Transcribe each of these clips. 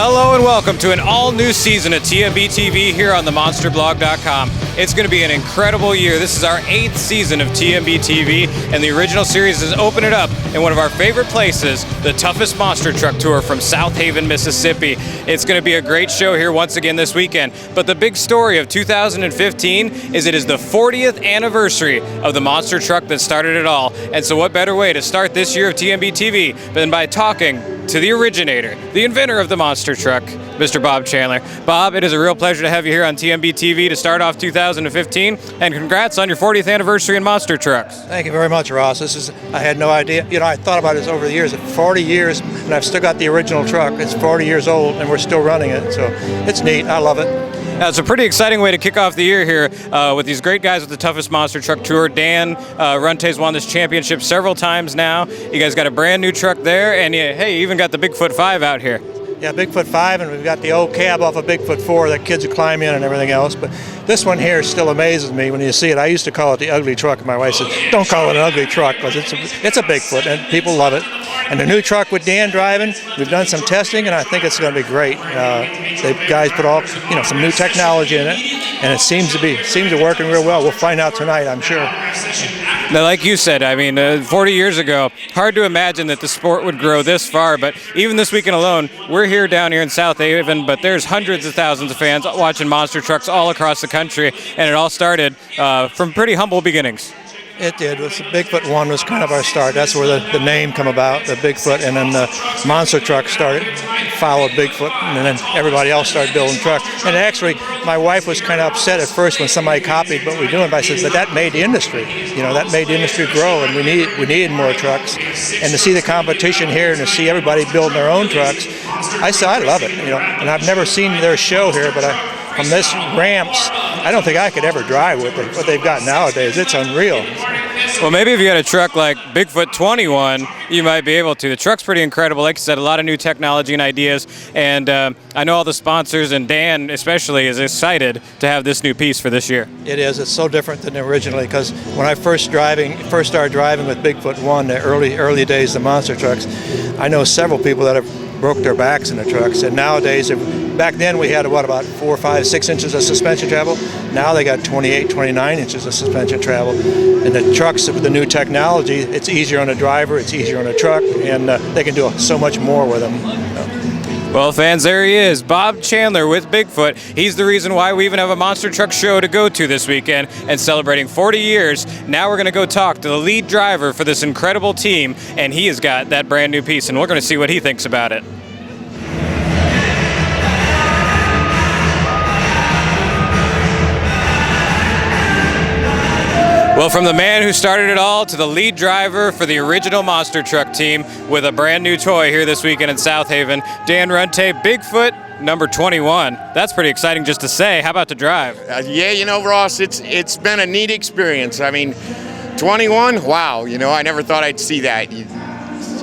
Hello and welcome to an all-new season of TMB TV here on TheMonsterBlog.com. It's going to be an incredible year. This is our 8th season of TMB TV, and the original series is open it up in one of our favorite places, the toughest monster truck tour from Southaven, Mississippi. It's going to be a great show here once again this weekend. But the big story of 2015 is it is the 40th anniversary of the monster truck that started it all. And so what better way to start this year of TMB TV than by talking to the originator, the inventor of the monster truck, Mr. Bob Chandler. Bob, it is a real pleasure to have you here on TMB TV to start off 2015, and congrats on your 40th anniversary in monster trucks. Thank you very much, Ross. I had no idea. You know, I thought about this over the years. 40 years, and I've still got the original truck. It's 40 years old, and we're still running it, so it's neat. I love it. Now, it's a pretty exciting way to kick off the year here with these great guys with the toughest monster truck tour. Dan Runte's won this championship several times now. You guys got a brand new truck there, and you even got the Bigfoot 5 out here. Yeah, Bigfoot 5, and we've got the old cab off of Bigfoot 4 that kids would climb in and everything else. But this one here still amazes me when you see it. I used to call it the ugly truck, and my wife said, don't call it an ugly truck, because it's a Bigfoot, and people love it. And the new truck with Dan driving, we've done some testing, and I think it's going to be great. The guys put all some new technology in it, and it seems to be working real well. We'll find out tonight, I'm sure. Now, like you said, I mean, 40 years ago, hard to imagine that the sport would grow this far, but even this weekend alone, we're here down here in Southaven, but there's hundreds of thousands of fans watching monster trucks all across the country, and it all started from pretty humble beginnings. It did. The Bigfoot 1 was kind of our start. That's where the name come about, the Bigfoot, and then the monster truck followed Bigfoot, and then everybody else started building trucks. And actually, my wife was kind of upset at first when somebody copied what we were doing, but I said, but that made the industry. That made the industry grow, and we needed more trucks. And to see the competition here and to see everybody building their own trucks, I said, I love it. And I've never seen their show here, but from this ramps, I don't think I could ever drive with it, what they've got nowadays. It's unreal. Well, maybe if you had a truck like Bigfoot 21, you might be able to. The truck's pretty incredible. Like you said, a lot of new technology and ideas. And I know all the sponsors, and Dan especially is excited to have this new piece for this year. It is. It's so different than originally, because when I first started driving with Bigfoot 1, the early days, the monster trucks, I know several people that have broke their backs in the trucks. And nowadays, back then we had about 4, 5, 6 inches of suspension travel. Now they got 28, 29 inches of suspension travel. And the trucks with the new technology, it's easier on a driver, it's easier on a truck, and they can do so much more with them. Well, fans, there he is, Bob Chandler with Bigfoot. He's the reason why we even have a monster truck show to go to this weekend, and celebrating 40 years. Now we're going to go talk to the lead driver for this incredible team, and he has got that brand new piece, and we're going to see what he thinks about it. Well, from the man who started it all to the lead driver for the original monster truck team with a brand new toy here this weekend in Southaven, Dan Runte, Bigfoot number 21. That's pretty exciting just to say. How about to drive? Yeah, Ross, it's been a neat experience. I mean, 21, wow, I never thought I'd see that.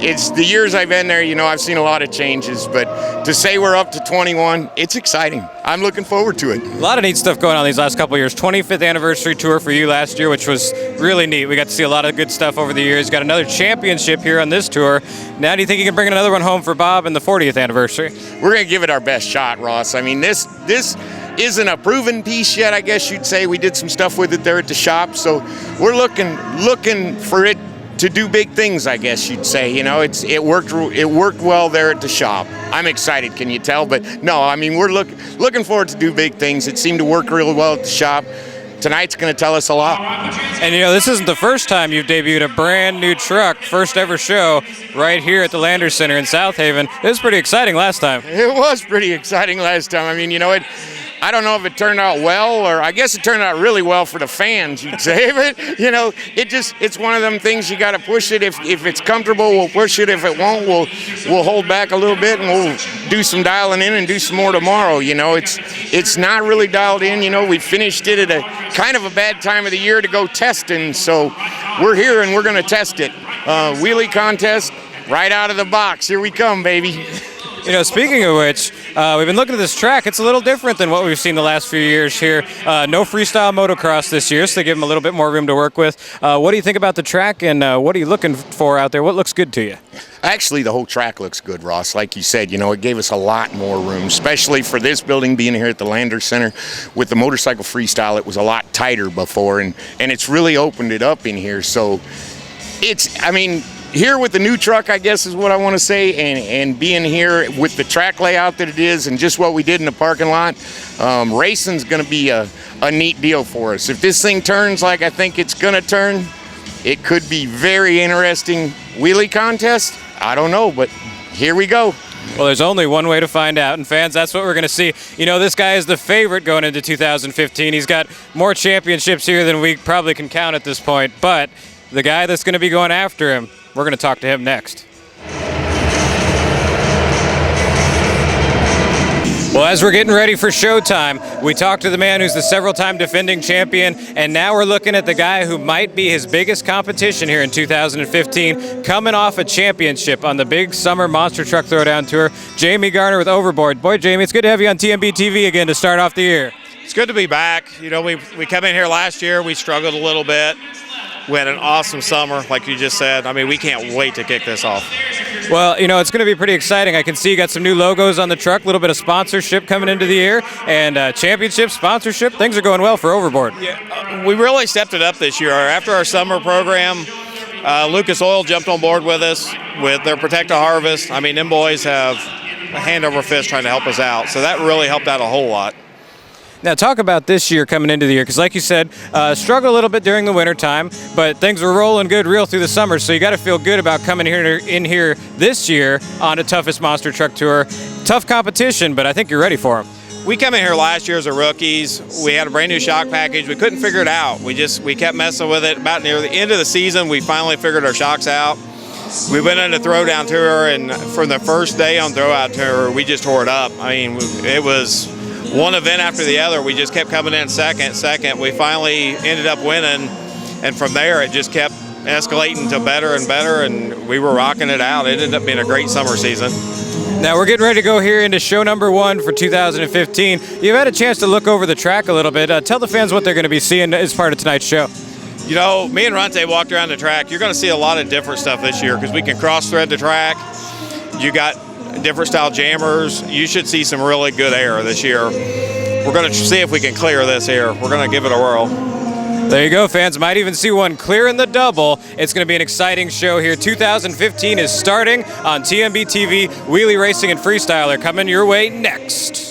It's the years I've been there, I've seen a lot of changes, but to say we're up to 21, it's exciting. I'm looking forward to it. A lot of neat stuff going on these last couple of years. 25th anniversary tour for you last year, which was really neat. We got to see a lot of good stuff over the years. Got another championship here on this tour. Now do you think you can bring another one home for Bob in the 40th anniversary? We're going to give it our best shot, Ross. I mean, this isn't a proven piece yet, I guess you'd say. We did some stuff with it there at the shop, so we're looking for it to do big things, I guess you'd say. It worked well there at the shop. I'm excited, can you tell? But no, I mean, we're looking forward to do big things. It seemed to work real well at the shop. Tonight's going to tell us a lot. And this isn't the first time you've debuted a brand new truck, first ever show right here at the Landers Center in Southaven. It was pretty exciting last time. It was pretty exciting last time. I mean, I don't know if it turned out well, or I guess it turned out really well for the fans, you'd say. But, it's one of them things you got to push it. If it's comfortable, we'll push it. If it won't, we'll hold back a little bit, and we'll do some dialing in and do some more tomorrow. It's not really dialed in. We finished it at a kind of a bad time of the year to go testing, so we're here and we're going to test it. Wheelie contest right out of the box. Here we come, baby. You know, speaking of which, we've been looking at this track. It's a little different than what we've seen the last few years here. No freestyle motocross this year, so they give them a little bit more room to work with. What do you think about the track, and what are you looking for out there? What looks good to you? Actually, the whole track looks good, Ross. Like you said, you know, it gave us a lot more room, especially for this building being here at the Lander Center. With the motorcycle freestyle, it was a lot tighter before, and it's really opened it up in here. So it's, I mean, here with the new truck, I guess is what I want to say, and being here with the track layout that it is and just what we did in the parking lot, racing's going to be a neat deal for us. If this thing turns like I think it's going to turn, it could be very interesting wheelie contest. I don't know, but here we go. Well, there's only one way to find out, and fans, that's what we're going to see. You know, this guy is the favorite going into 2015. He's got more championships here than we probably can count at this point, but the guy that's going to be going after him, we're going to talk to him next. Well, as we're getting ready for showtime, we talked to the man who's the several-time defending champion, and now we're looking at the guy who might be his biggest competition here in 2015, coming off a championship on the big summer monster truck throwdown tour. Jamey Garner with Overboard. Boy, Jamey, it's good to have you on TMB TV again to start off the year. It's good to be back. You know, we come in here last year, we struggled a little bit. We had an awesome summer, like you just said. I mean, we can't wait to kick this off. Well, you know, it's going to be pretty exciting. I can see you got some new logos on the truck, a little bit of sponsorship coming into the year, and championship, sponsorship. Things are going well for Overboard. Yeah, we really stepped it up this year. After our summer program, Lucas Oil jumped on board with us with their Protect a Harvest. I mean, them boys have a hand over fist trying to help us out, so that really helped out a whole lot. Now, talk about this year coming into the year, because like you said, struggled a little bit during the wintertime, but things were rolling good real through the summer, so you got to feel good about coming in here this year on the toughest monster truck tour. Tough competition, but I think you're ready for them. We came in here last year as a rookies. We had a brand new shock package. We couldn't figure it out. We kept messing with it. About near the end of the season, we finally figured our shocks out. We went on the throwdown tour, and from the first day on throwdown tour, we just tore it up. I mean, it was one event after the other. We just kept coming in second. We finally ended up winning, and from there it just kept escalating to better and better, and we were rocking it out. It ended up being a great summer season. Now we're getting ready to go here into show number 1 for 2015. You've had a chance to look over the track a little bit. Tell the fans what they're going to be seeing as part of tonight's show. You know, me and Runte walked around the track. You're going to see a lot of different stuff this year because we can cross-thread the track. You got different style jammers. You should see some really good air this year. We're going to see if we can clear this here. We're going to give it a whirl. There you go, fans. Might even see one clear in the double. It's going to be an exciting show here. 2015 is starting on TMB TV. Wheelie Racing and Freestyle are coming your way next.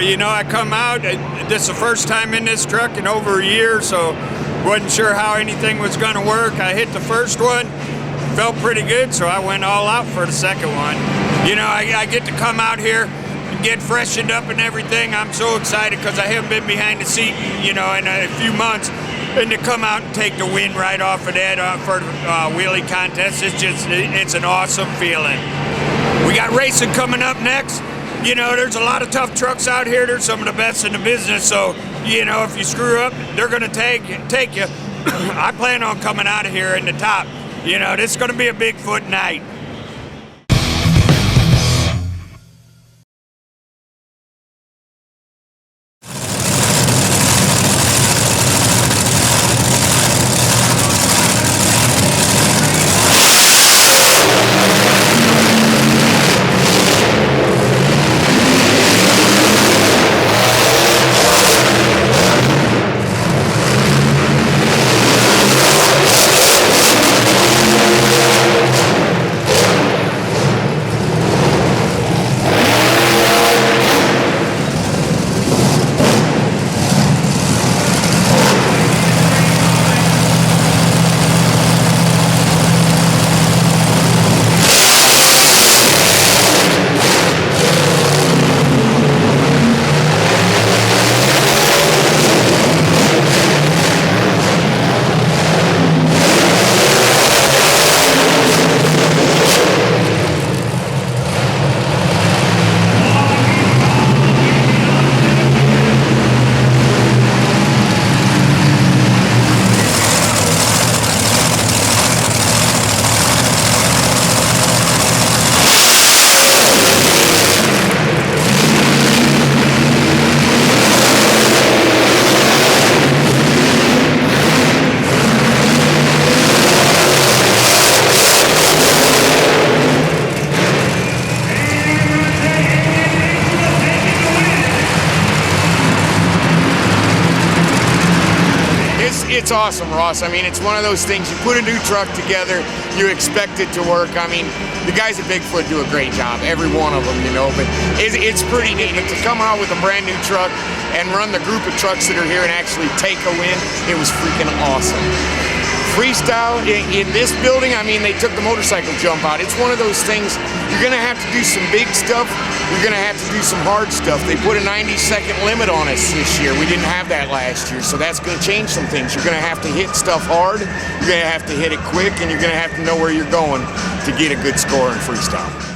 You know, I come out, this is the first time in this truck in over a year, so wasn't sure how anything was going to work. I hit the first one, felt pretty good, so I went all out for the second one. You know, I get to come out here and get freshened up and everything. I'm so excited because I haven't been behind the seat, you know, in a few months. And to come out and take the win right off of that for the wheelie contest, it's an awesome feeling. We got racing coming up next. You know, there's a lot of tough trucks out here. There's some of the best in the business. So, you know, if you screw up, they're going to take you. I plan on coming out of here in the top. You know, this is going to be a Bigfoot night. It's awesome, Ross. I mean, it's one of those things, you put a new truck together, you expect it to work. I mean, the guys at Bigfoot do a great job, every one of them, you know, but it's pretty neat. And to come out with a brand new truck and run the group of trucks that are here and actually take a win, it was freaking awesome. Freestyle in this building, I mean, they took the motorcycle jump out. It's one of those things, you're gonna have to do some big stuff, you're gonna have to do some hard stuff. They put a 90-second limit on us this year. We didn't have that last year, so that's gonna change some things. You're gonna have to hit stuff hard, you're gonna have to hit it quick, and you're gonna have to know where you're going to get a good score in freestyle.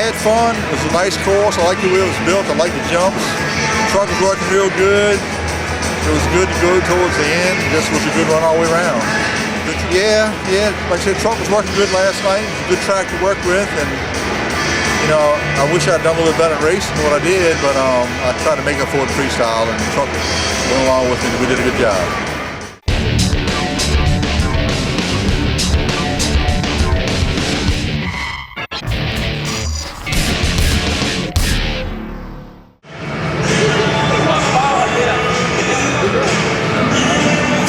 had fun. It was a nice course. I like the way it was built. I like the jumps. The truck was working real good. It was good to go towards the end. It just was a good run all the way around. But yeah. Like I said, the truck was working good last night. It was a good track to work with, and you know, I wish I'd done a little better at racing than what I did, but I tried to make up for it in freestyle, and the truck went along with it, and we did a good job.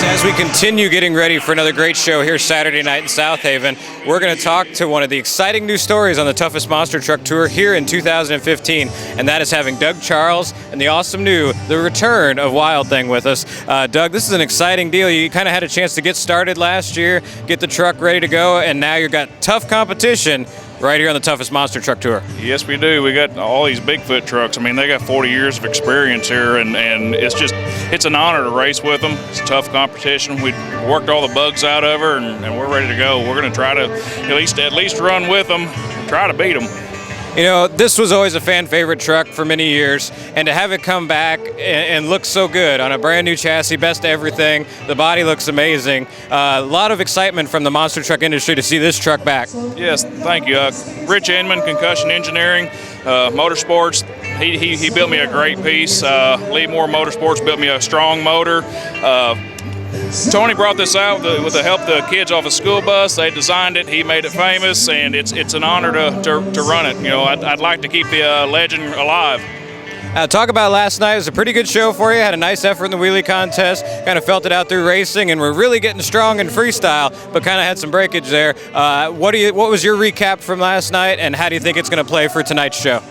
As we continue getting ready for another great show here Saturday night in Southaven, we're going to talk to one of the exciting new stories on the toughest monster truck tour here in 2015, and that is having Doug Charles and the awesome new The Return of Wild Thing with us. Doug, this is an exciting deal. You kind of had a chance to get started last year, get the truck ready to go, and now you've got tough competition right here on the toughest monster truck tour. Yes, we do. We got all these Bigfoot trucks. I mean, they got 40 years of experience here, and it's an honor to race with them. It's a tough competition. We worked all the bugs out of her, and we're ready to go. We're going to try to at least run with them, try to beat them. You know, this was always a fan favorite truck for many years, and to have it come back and look so good on a brand new chassis, best of everything, the body looks amazing. A lot of excitement from the monster truck industry to see this truck back. Yes, thank you. Rich Inman, Concussion Engineering, Motorsports. He built me a great piece. Lee Moore Motorsports built me a strong motor. Tony brought this out with the help of the kids off a school bus. They designed it. He made it famous, and it's an honor to run it. You know, I'd like to keep the legend alive. Talk about last night. It was a pretty good show for you. Had a nice effort in the wheelie contest. Kind of felt it out through racing, and we're really getting strong in freestyle, but kind of had some breakage there. What was your recap from last night, and how do you think it's going to play for tonight's show?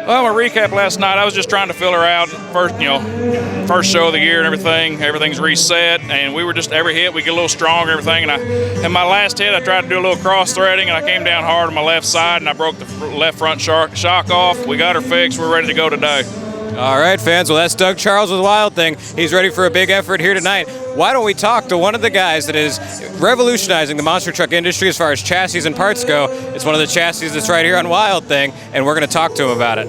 Well, my recap last night, I was just trying to fill her out. First show of the year and everything. Everything's reset, and we were just every hit we get a little stronger and everything. And my last hit, I tried to do a little cross threading, and I came down hard on my left side, and I broke the left front shock off. We got her fixed. We're ready to go today. All right, fans. Well, that's Doug Charles with Wild Thing. He's ready for a big effort here tonight. Why don't we talk to one of the guys that is revolutionizing the monster truck industry as far as chassis and parts go? It's one of the chassis that's right here on Wild Thing, and we're going to talk to him about it.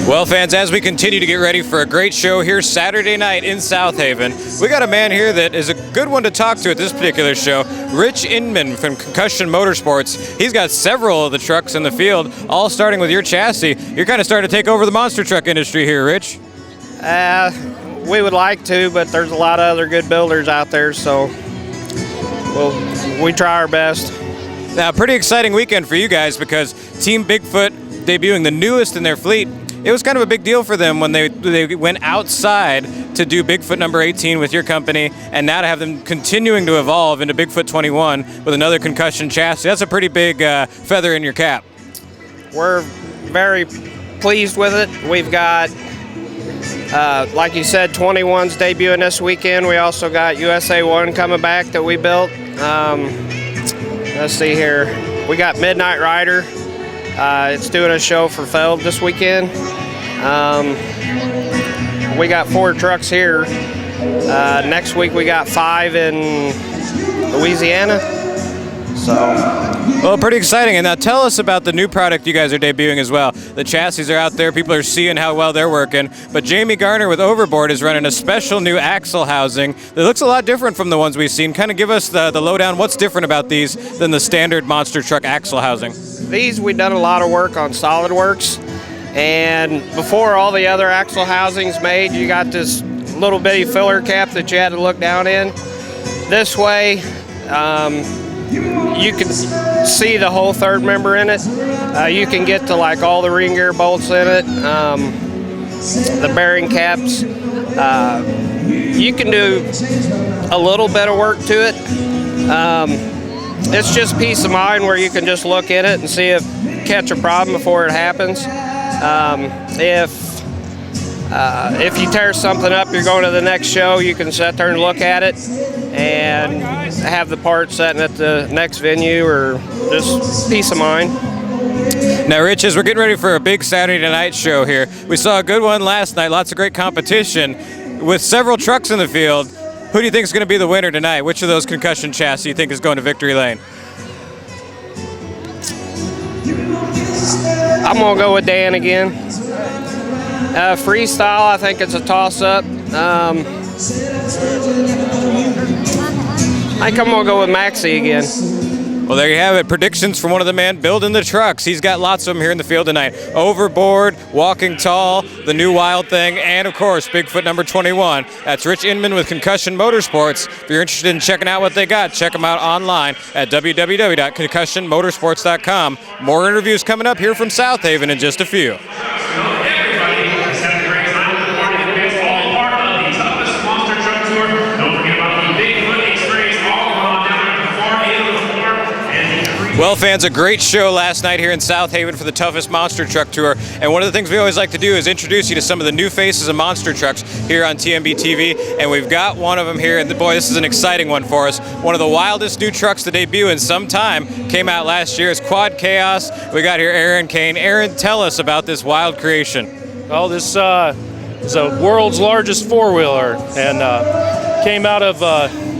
Well, fans, as we continue to get ready for a great show here Saturday night in Southaven, we got a man here that is a good one to talk to at this particular show, Rich Inman from Concussion Motorsports. He's got several of the trucks in the field, all starting with your chassis. You're kind of starting to take over the monster truck industry here, Rich. We would like to, but there's a lot of other good builders out there, so we try our best. Now, pretty exciting weekend for you guys because Team Bigfoot debuting the newest in their fleet. It was kind of a big deal for them when they went outside to do Bigfoot number 18 with your company, and now to have them continuing to evolve into Bigfoot 21 with another concussion chassis. That's a pretty big feather in your cap. We're very pleased with it. We've got, like you said, 21's debuting this weekend. We also got USA 1 coming back that we built. Let's see here. We got Midnight Rider. It's doing a show for Feld this weekend. We got 4 trucks here. Next week we got 5 in Louisiana. Well, pretty exciting. And now tell us about the new product you guys are debuting as well. The chassis are out there. People are seeing how well they're working. But Jamey Garner with Overboard is running a special new axle housing that looks a lot different from the ones we've seen. Kind of give us the lowdown. What's different about these than the standard monster truck axle housing? These, we've done a lot of work on SolidWorks. And before all the other axle housings made, you got this little bitty filler cap that you had to look down in. This way, you can see the whole third member in it. You can get to like all the ring gear bolts in it, the bearing caps. You can do a little bit of work to it. It's just peace of mind where you can just look in it and see catch a problem before it happens. If you tear something up, you're going to the next show, you can sit there and look at it and have the part sitting at the next venue, or just peace of mind. Now, Rich, as we're getting ready for a big Saturday night show here, we saw a good one last night, lots of great competition with several trucks in the field. Who do you think is going to be the winner tonight? Which of those concussion chassis do you think is going to victory lane? I'm going to go with Dan again. Freestyle, I think it's a toss-up. I think I'm going to go with Maxie again. Well, there you have it. Predictions from one of the men building the trucks. He's got lots of them here in the field tonight. Overboard, Walking Tall, the new Wild Thing, and of course, Bigfoot number 21. That's Rich Inman with Concussion Motorsports. If you're interested in checking out what they got, check them out online at www.concussionmotorsports.com. More interviews coming up here from Southaven in just a few. Well, fans, a great show last night here in Southaven for the toughest monster truck tour. And one of the things we always like to do is introduce you to some of the new faces of monster trucks here on TMB TV. And we've got one of them here. And boy, this is an exciting one for us. One of the wildest new trucks to debut in some time. Came out last year. It's Quad Chaos. We got here Cain. Aaron, tell us about this wild creation. Well, this is the world's largest four-wheeler and came out of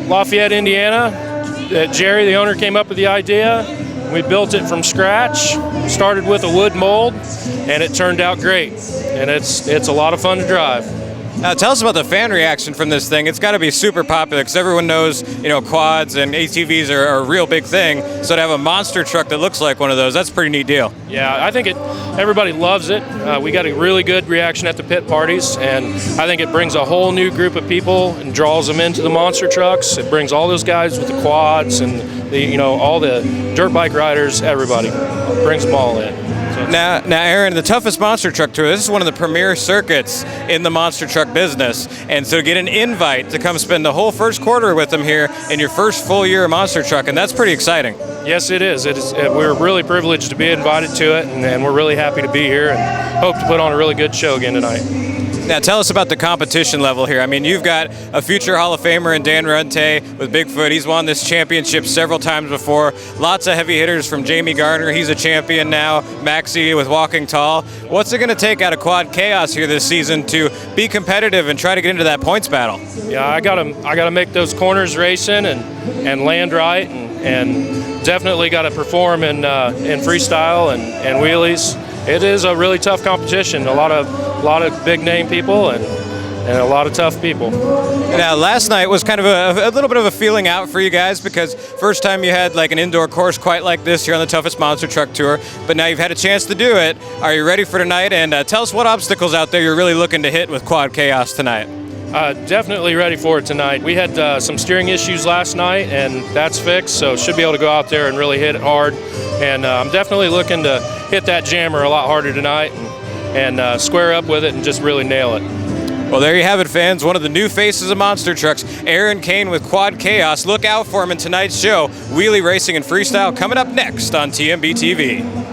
Lafayette, Indiana. Jerry, the owner, came up with the idea. We built it from scratch, started with a wood mold, and it turned out great. And it's a lot of fun to drive. Now, tell us about the fan reaction from this thing. It's got to be super popular because everyone knows, quads and ATVs are a real big thing. So to have a monster truck that looks like one of those, that's a pretty neat deal. Yeah, I think everybody loves it. We got a really good reaction at the pit parties, and I think it brings a whole new group of people and draws them into the monster trucks. It brings all those guys with the quads and all the dirt bike riders, everybody. Brings them all in. Now, Aaron, the toughest monster truck tour, this is one of the premier circuits in the monster truck business. And so get an invite to come spend the whole first quarter with them here in your first full year of monster truck, and that's pretty exciting. Yes, it is. We're really privileged to be invited to it, and we're really happy to be here and hope to put on a really good show again tonight. Now, tell us about the competition level here. I mean, you've got a future Hall of Famer in Dan Runte with Bigfoot. He's won this championship several times before. Lots of heavy hitters from Jamey Garner. He's a champion now. Maxie with Walking Tall. What's it going to take out of Quad Chaos here this season to be competitive and try to get into that points battle? Yeah, I gotta make those corners racing and land right, and definitely got to perform in freestyle and wheelies. It is a really tough competition. A lot of big name people and a lot of tough people. Now, last night was kind of a little bit of a feeling out for you guys because first time you had like an indoor course quite like this here on the toughest monster truck tour, but now you've had a chance to do it. Are you ready for tonight? And tell us what obstacles out there you're really looking to hit with Quad Chaos tonight. Definitely ready for it tonight. We had some steering issues last night, and that's fixed, so should be able to go out there and really hit it hard. And I'm definitely looking to hit that jammer a lot harder tonight and square up with it and just really nail it. Well, there you have it, fans. One of the new faces of monster trucks, Cain with Quad Chaos. Look out for him in tonight's show. Wheelie Racing and Freestyle coming up next on TMB TV.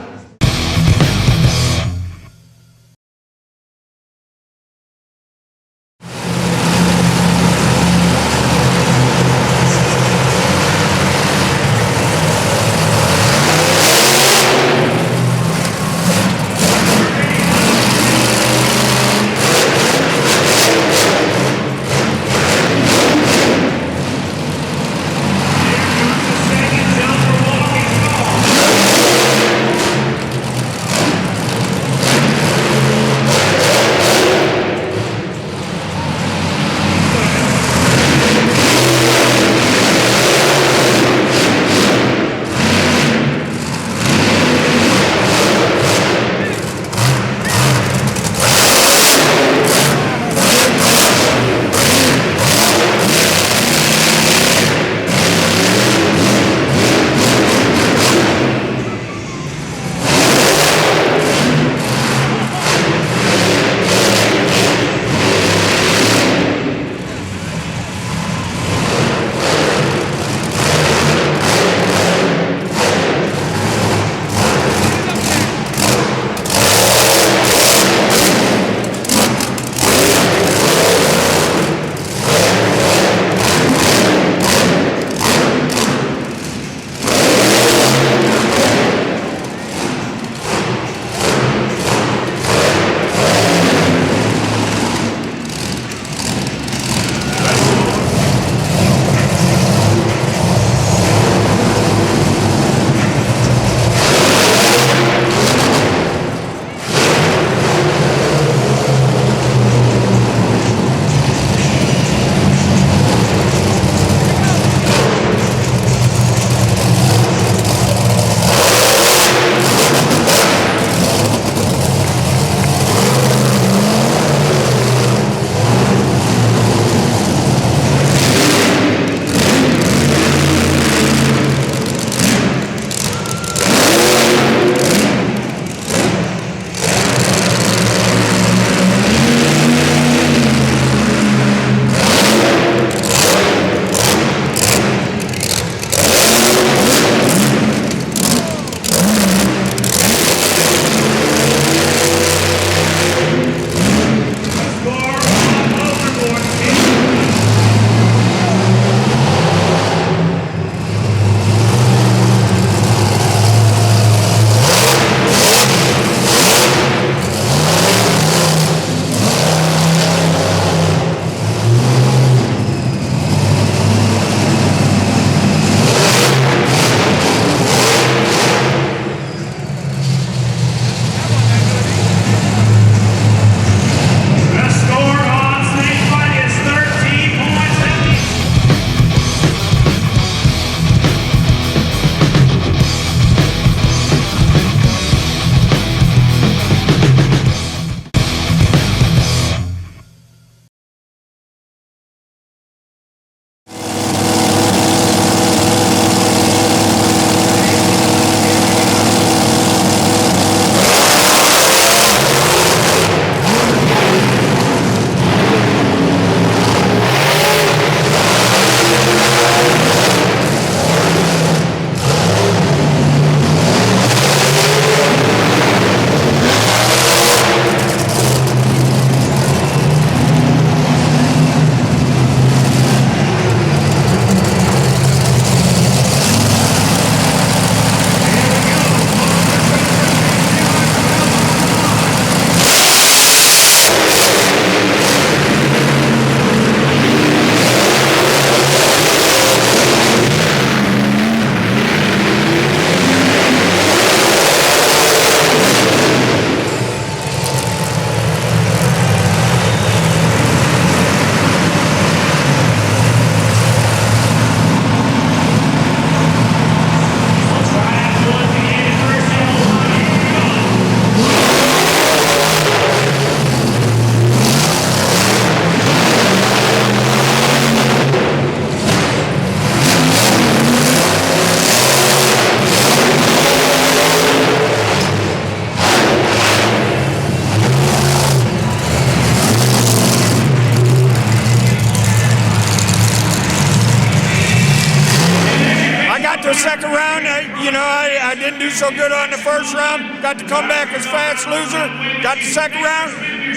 second round. I didn't do so good on the first round. Got to come back as fast loser. Got the second round.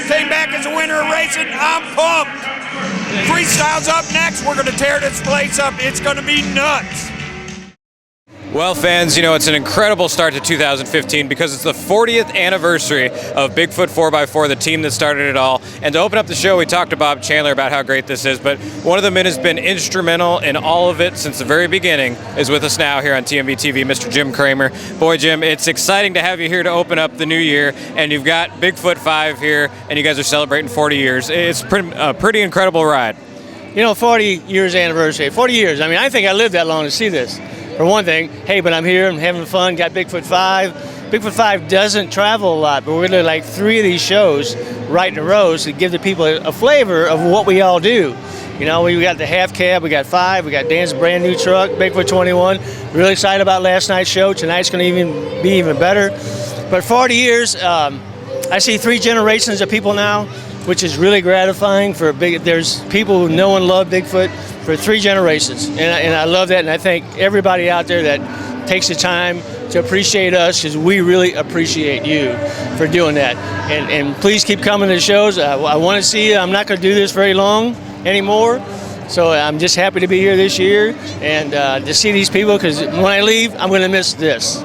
Came back as a winner of racing. I'm pumped. Freestyle's up next. We're going to tear this place up. It's going to be nuts. Well, fans, it's an incredible start to 2015 because it's the 40th anniversary of Bigfoot 4x4, the team that started it all. And to open up the show, we talked to Bob Chandler about how great this is, but one of the men who's been instrumental in all of it since the very beginning is with us now here on TMB TV, Mr. Jim Kramer. Boy, Jim, it's exciting to have you here to open up the new year, and you've got Bigfoot 5 here, and you guys are celebrating 40 years. It's a pretty incredible ride. 40 years anniversary, 40 years. I think I lived that long to see this. For one thing, hey, but I'm here, I'm having fun, got Bigfoot 5. Bigfoot 5 doesn't travel a lot, but we're going to do like 3 of these shows right in a row to give the people a flavor of what we all do. We got the half cab, we got 5, we got Dan's brand new truck, Bigfoot 21. Really excited about last night's show. Tonight's going to be even better. But 40 years, I see 3 generations of people now, which is really gratifying. There's people who know and love Bigfoot for 3 generations, and I love that, and I thank everybody out there that takes the time to appreciate us, because we really appreciate you for doing that. And please keep coming to the shows. I want to see you. I'm not going to do this very long anymore, so I'm just happy to be here this year and to see these people, because when I leave, I'm going to miss this.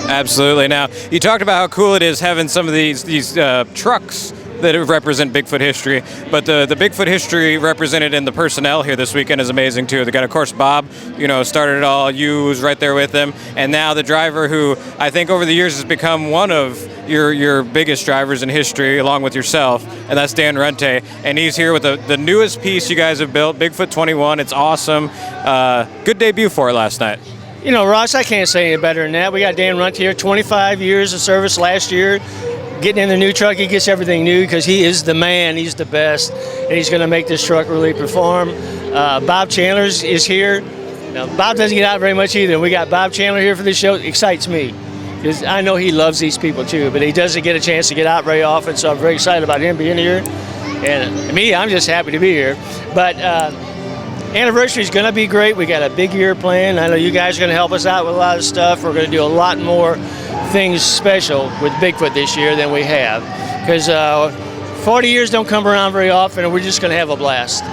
Absolutely. Now, you talked about how cool it is having some of these trucks that represent Bigfoot history, but the Bigfoot history represented in the personnel here this weekend is amazing too. They got, of course, Bob, started it all. You was right there with him, and now the driver who I think over the years has become one of your biggest drivers in history, along with yourself, and that's Dan Runte, and he's here with the newest piece you guys have built, Bigfoot 21. It's awesome. Good debut for it last night. Ross, I can't say any better than that. We got Dan Runte here, 25 years of service last year. Getting in the new truck, he gets everything new because he is the man, he's the best, and he's going to make this truck really perform. Bob Chandler is here. Now, Bob doesn't get out very much either. We got Bob Chandler here for this show. It excites me, because I know he loves these people too, but he doesn't get a chance to get out very often, so I'm very excited about him being here. And me, I'm just happy to be here. But anniversary is going to be great. We got a big year planned. I know you guys are going to help us out with a lot of stuff. We're going to do a lot more things special with Bigfoot this year than we have, because 40 years don't come around very often, and we're just going to have a blast.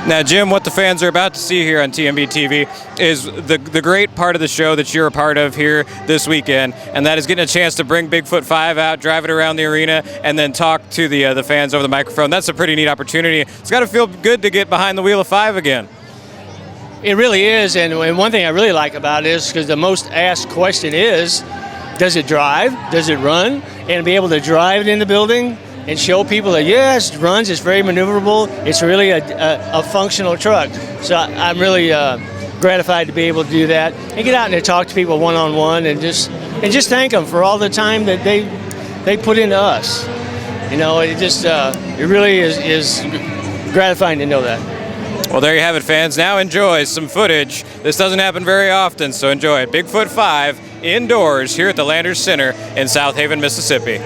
Now, Jim, what the fans are about to see here on TMB TV is the great part of the show that you're a part of here this weekend, and that is getting a chance to bring Bigfoot 5 out, drive it around the arena, and then talk to the fans over the microphone. That's a pretty neat opportunity. It's got to feel good to get behind the wheel of 5 again. It really is, and one thing I really like about it is because the most asked question is, does it drive? Does it run? And be able to drive it in the building and show people that, yes, it runs, it's very maneuverable, it's really a functional truck. So I'm really gratified to be able to do that and get out and talk to people one-on-one and just thank them for all the time that they put into us. It really is gratifying to know that. Well, there you have it, fans. Now enjoy some footage. This doesn't happen very often, so enjoy it. Bigfoot 5 indoors here at the Landers Center in Southaven, Mississippi.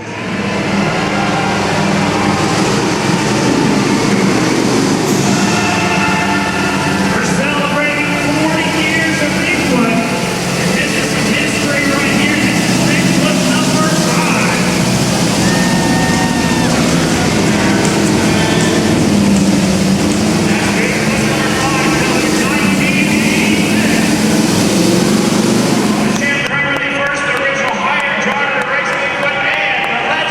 First, the original higher driver to race Bigfoot, and the legend.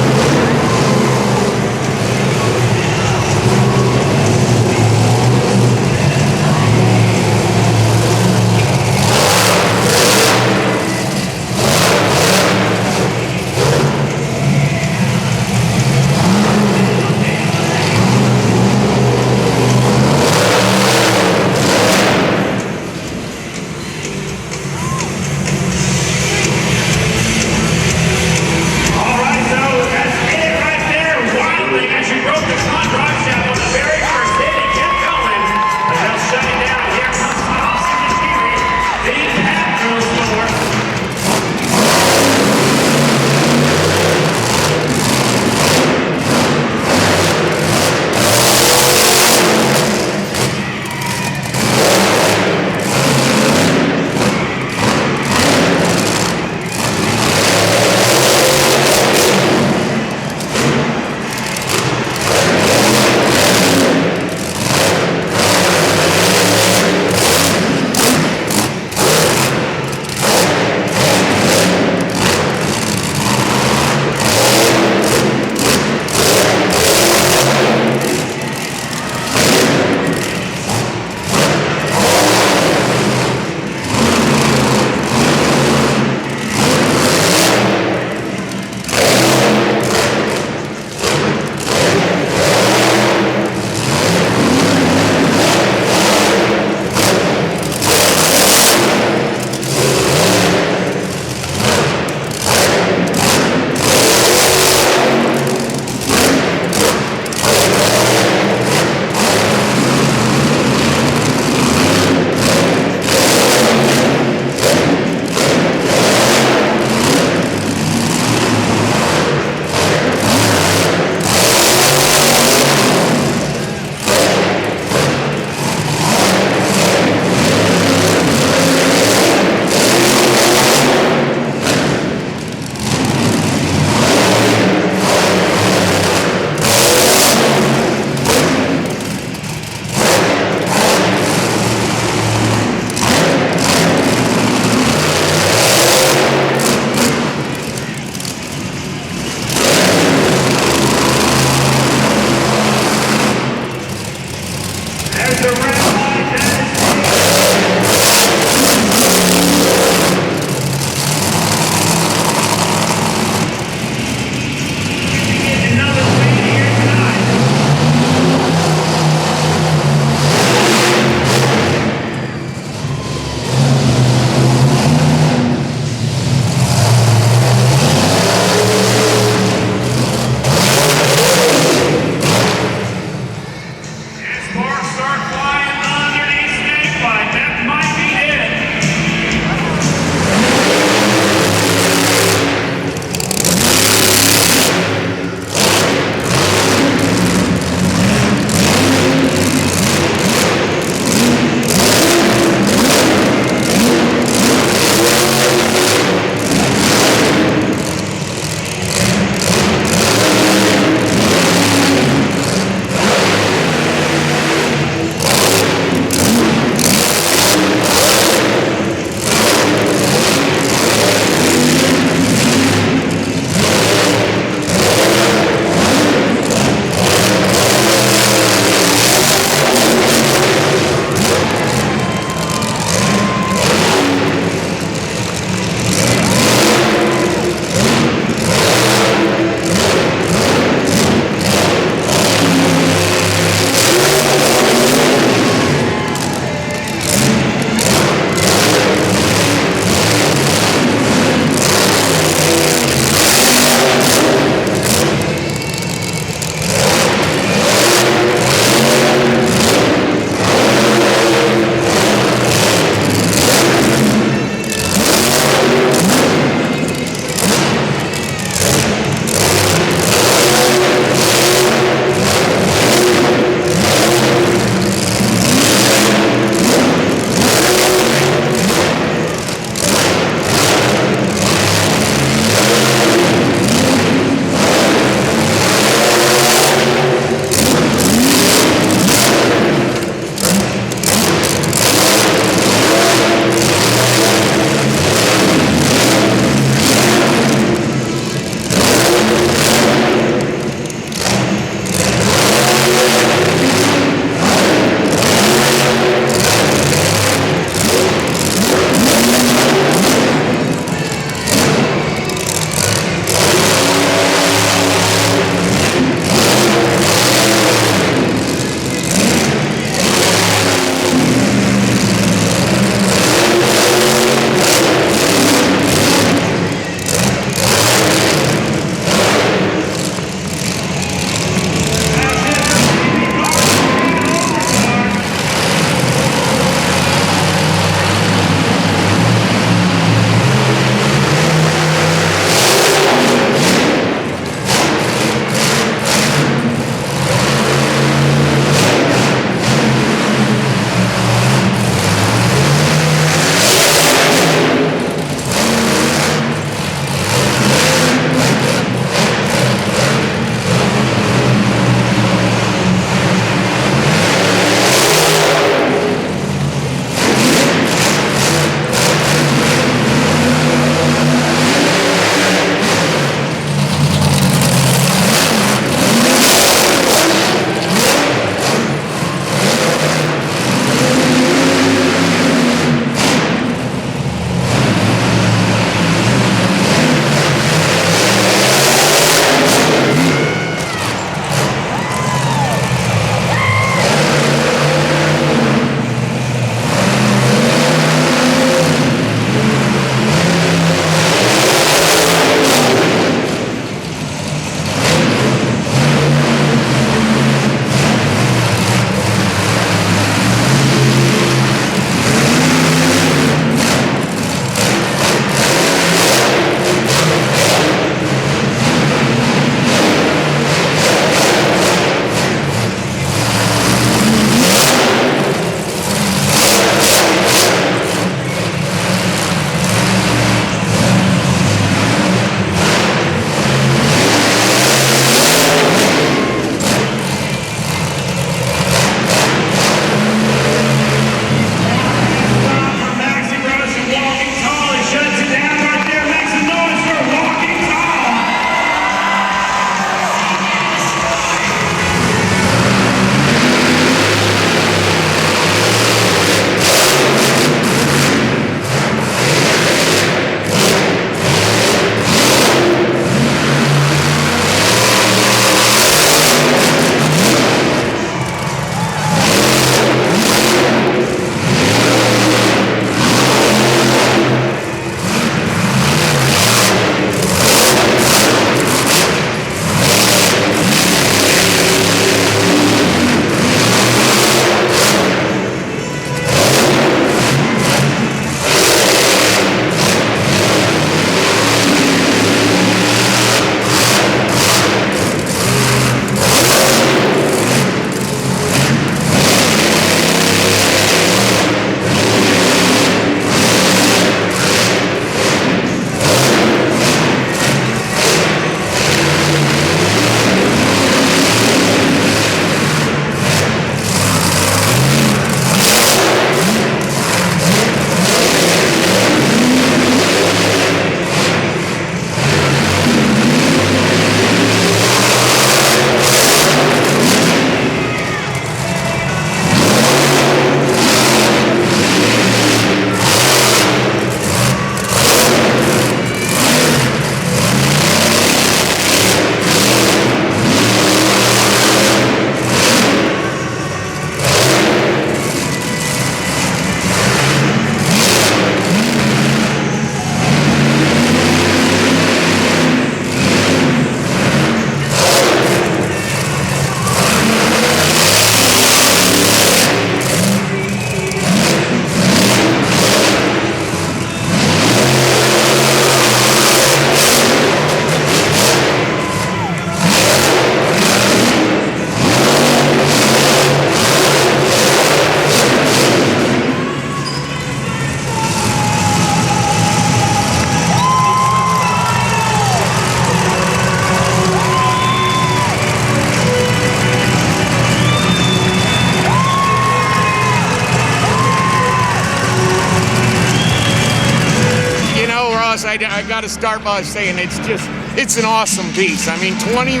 Ross, I got to start by saying it's an awesome piece. I mean, 21,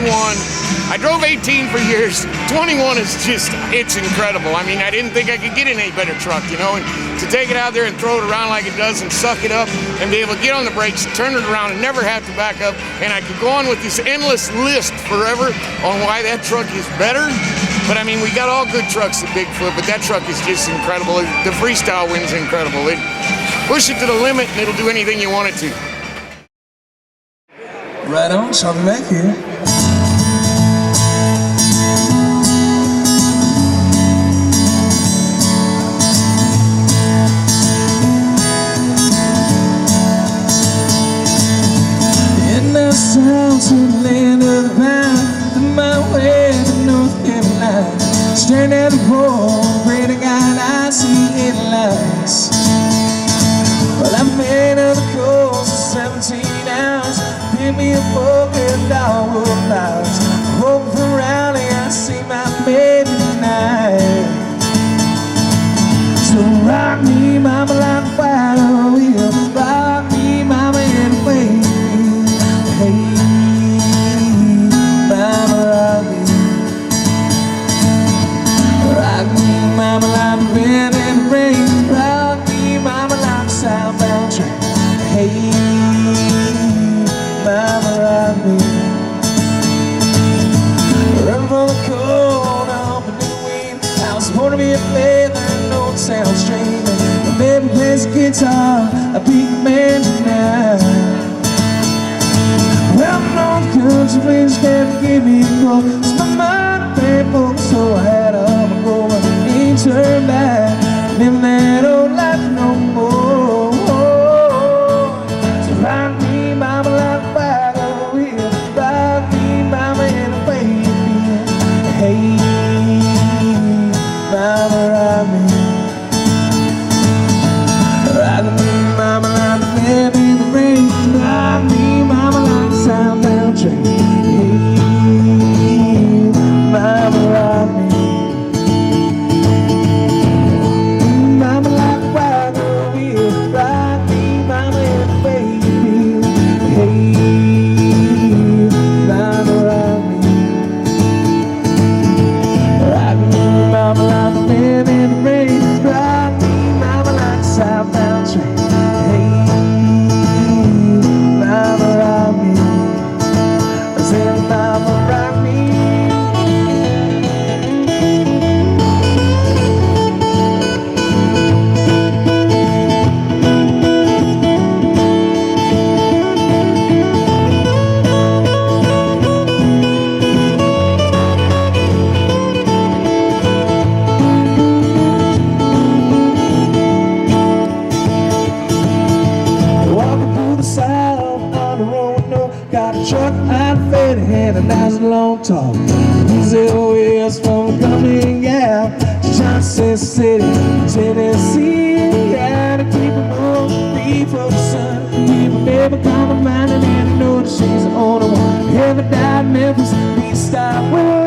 I drove 18 for years. 21 is it's incredible. I mean, I didn't think I could get in any better truck, you know, and to take it out there and throw it around like it does and suck it up and be able to get on the brakes, turn it around and never have to back up. And I could go on with this endless list forever on why that truck is better. But I mean, we got all good trucks at Bigfoot, but that truck is just incredible. The Freestyle win's incredible. Push it to the limit and it'll do anything you want it to. Right on, so I'll be back here. In the south to the land of the bound, on my way to North Carolina, staring at the road, pray to God I see headlights. Well, I made of the coast, 17 ounce, give me a bucket, dogwood flowers. Hoping for rally, I see my baby tonight. So rock me, mama, like a fire wheel. Rock me, mama, and wait. Hey, mama, rock me. Rock me, mama, like a wind in the rain. Rock me, mama, like a southbound train. Hey, mama, rock me. Run from the cold, up a new wind. I was born to be a feather, no sound strange. My baby plays the guitar, I beat the man tonight. Well, no country please can't give me a call. It's my mind painful, so I had to go. I need to turn back, live that old life no more. So rock me, mama, like a fire wheel. Rock me, mama, in a way you feel. Hey, mama, rock me. Rock me, mama, like a baby in the rain. Rock me, mama, like a southbound train. Hey, mama, rock me. Mama, like a fire wheel. Rock me, mama, in a way you feel. Hey, mama, rock me. Rock me, mama, like a baby in the rain. Rock me, mama, like a southbound train. Hey, mama, rock me. I said, mama, rock me. Walking through the south on the road, no, got a truck outfit and a nice long talk. These wheels from coming out to Johnson City, Tennessee. Yeah, to keep them on before the sun. Keep a baby coming around and I know that she's the only one. Ever died in Memphis, Freestyle.